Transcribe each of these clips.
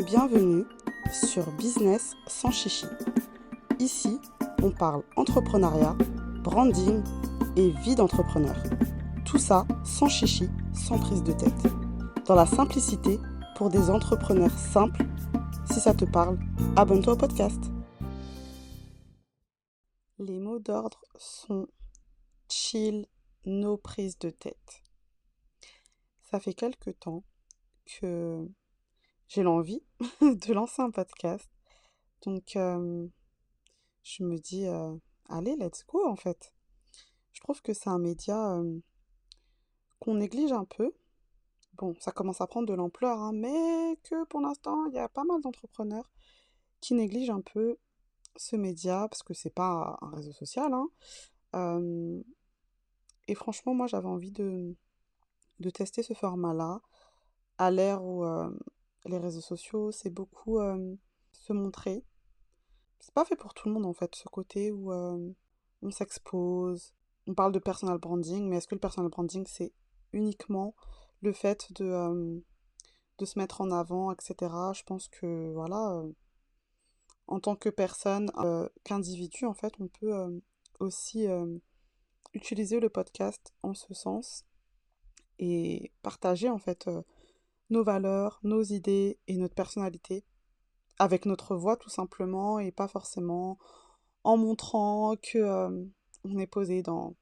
Bienvenue sur Business sans chichi. Ici, on parle entrepreneuriat, branding et vie d'entrepreneur. Tout ça sans chichi, sans prise de tête. Dans la simplicité pour des entrepreneurs simples. Si ça te parle, abonne-toi au podcast. Les mots d'ordre sont chill, no prise de tête. Ça fait quelque temps que j'ai l'envie de lancer un podcast. Donc, je me dis, allez, let's go en fait. Je trouve que c'est un média qu'on néglige un peu. Bon, ça commence à prendre de l'ampleur, hein, mais que pour l'instant, il y a pas mal d'entrepreneurs qui négligent un peu ce média parce que c'est pas un réseau social, hein. Euh, et franchement, moi, j'avais envie de tester ce format-là à l'ère où les réseaux sociaux, c'est beaucoup se montrer. C'est pas fait pour tout le monde en fait, ce côté où on s'expose, on parle de personal branding, mais est-ce que le personal branding c'est uniquement le fait de se mettre en avant, etc. Je pense que voilà, en tant que personne, qu'individu en fait, on peut aussi utiliser le podcast en ce sens et partager en fait nos valeurs, nos idées et notre personnalité avec notre voix tout simplement et pas forcément en montrant que on est posé dans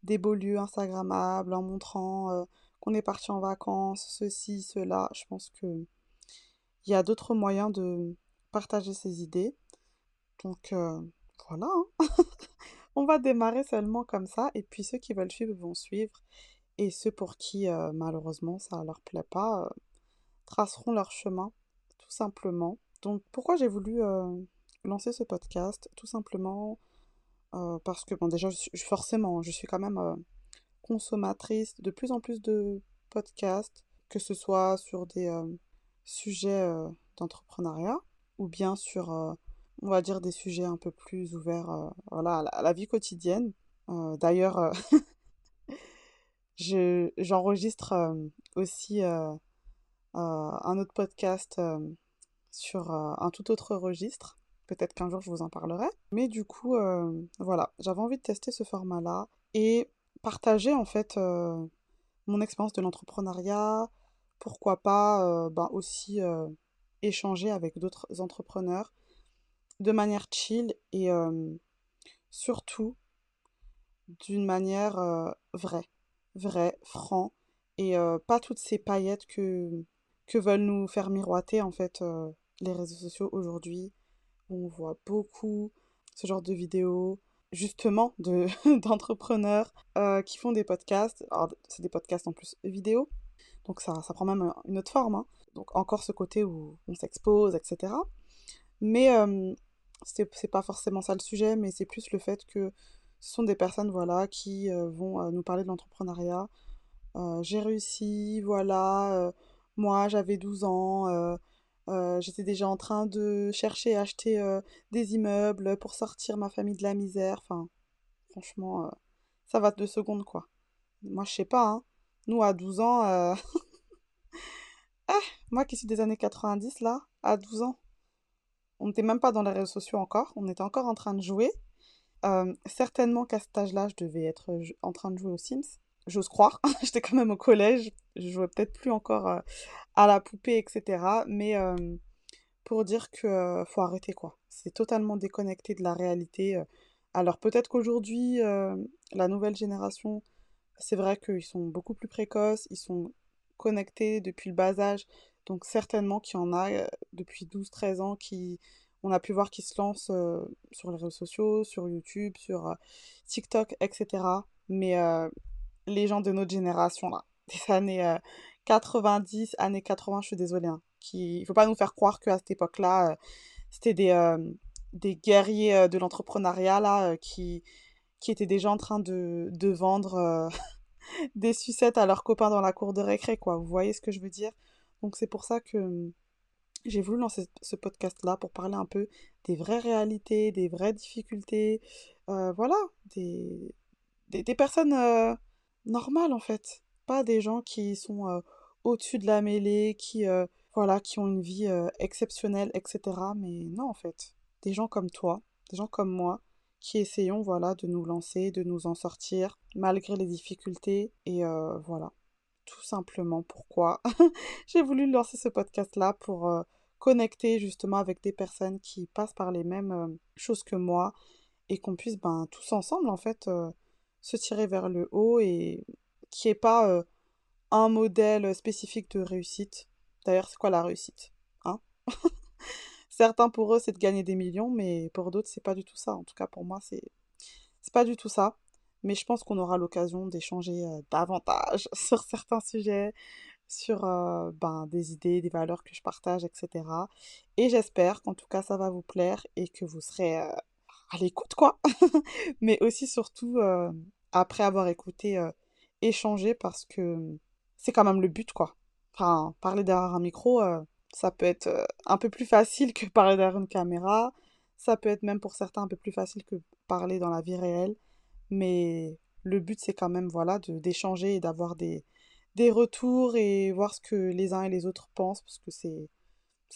des beaux lieux instagrammables, en montrant qu'on est parti en vacances, ceci, cela. Je pense que il y a d'autres moyens de partager ses idées. Donc voilà, hein. On va démarrer seulement comme ça et puis ceux qui veulent suivre vont suivre et ceux pour qui malheureusement ça leur plaît pas traceront leur chemin tout simplement. Donc pourquoi j'ai voulu lancer ce podcast? Tout simplement parce que, bon, déjà, forcément, je suis quand même consommatrice de plus en plus de podcasts, que ce soit sur des sujets d'entrepreneuriat ou bien sur, on va dire, des sujets un peu plus ouverts voilà, à la vie quotidienne. D'ailleurs, j'enregistre aussi un autre podcast sur un tout autre registre. Peut-être qu'un jour je vous en parlerai. Mais du coup, voilà, j'avais envie de tester ce format-là et partager en fait mon expérience de l'entrepreneuriat. Pourquoi pas ben, aussi échanger avec d'autres entrepreneurs de manière chill et surtout d'une manière vraie, franc et pas toutes ces paillettes que veulent nous faire miroiter en fait les réseaux sociaux aujourd'hui. On voit beaucoup ce genre de vidéos, justement, d'entrepreneurs qui font des podcasts. Alors, c'est des podcasts en plus vidéo, donc ça prend même une autre forme, hein. Donc, encore ce côté où on s'expose, etc. Mais c'est pas forcément ça le sujet, mais c'est plus le fait que ce sont des personnes, voilà, qui vont nous parler de l'entrepreneuriat. J'ai réussi, voilà, moi j'avais 12 ans, j'étais déjà en train de chercher à acheter des immeubles pour sortir ma famille de la misère. Enfin, franchement, ça va 2 secondes, quoi. Moi, je sais pas, hein. Nous, à 12 ans, ah, moi qui suis des années 90, là, à 12 ans, on n'était même pas dans les réseaux sociaux encore, on était encore en train de jouer. Certainement qu'à cet âge-là, je devais être en train de jouer aux Sims. J'ose croire. J'étais quand même au collège. Je jouais peut-être plus encore à la poupée, etc. Mais pour dire que faut arrêter, quoi. C'est totalement déconnecté de la réalité. Alors peut-être qu'aujourd'hui, la nouvelle génération, c'est vrai qu'ils sont beaucoup plus précoces, ils sont connectés depuis le bas âge. Donc certainement qu'il y en a depuis 12 13 ans qui, on a pu voir qui se lancent sur les réseaux sociaux, sur YouTube, sur TikTok, etc. Mais les gens de notre génération, là, des années 90, années 80, je suis désolée, hein, il faut pas nous faire croire qu'à cette époque-là, c'était des guerriers de l'entrepreneuriat, là, qui étaient déjà en train de vendre des sucettes à leurs copains dans la cour de récré, quoi. Vous voyez ce que je veux dire? Donc c'est pour ça que j'ai voulu lancer ce podcast-là pour parler un peu des vraies réalités, des vraies difficultés, voilà, des personnes normales en fait. Pas des gens qui sont au-dessus de la mêlée, qui voilà, qui ont une vie exceptionnelle, etc. Mais non, en fait, des gens comme toi, des gens comme moi, qui essayons, voilà, de nous lancer, de nous en sortir, malgré les difficultés. Et voilà, tout simplement pourquoi j'ai voulu lancer ce podcast-là pour connecter justement avec des personnes qui passent par les mêmes choses que moi et qu'on puisse, ben, tous ensemble, en fait, se tirer vers le haut et qu'il n'y ait pas un modèle spécifique de réussite. D'ailleurs, c'est quoi la réussite? Hein? Certains pour eux, c'est de gagner des millions, mais pour d'autres, c'est pas du tout ça. En tout cas, pour moi, c'est pas du tout ça. Mais je pense qu'on aura l'occasion d'échanger davantage sur certains sujets, sur ben, des idées, des valeurs que je partage, etc. Et j'espère qu'en tout cas, ça va vous plaire et que vous serez à l'écoute, quoi. Mais aussi, surtout, après avoir écouté, échanger parce que c'est quand même le but, quoi. Enfin, parler derrière un micro, ça peut être un peu plus facile que parler derrière une caméra. Ça peut être même pour certains un peu plus facile que parler dans la vie réelle. Mais le but, c'est quand même, voilà, d'échanger et d'avoir des retours et voir ce que les uns et les autres pensent parce que c'est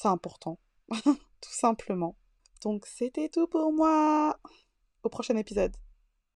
important, tout simplement. Donc, c'était tout pour moi. Au prochain épisode.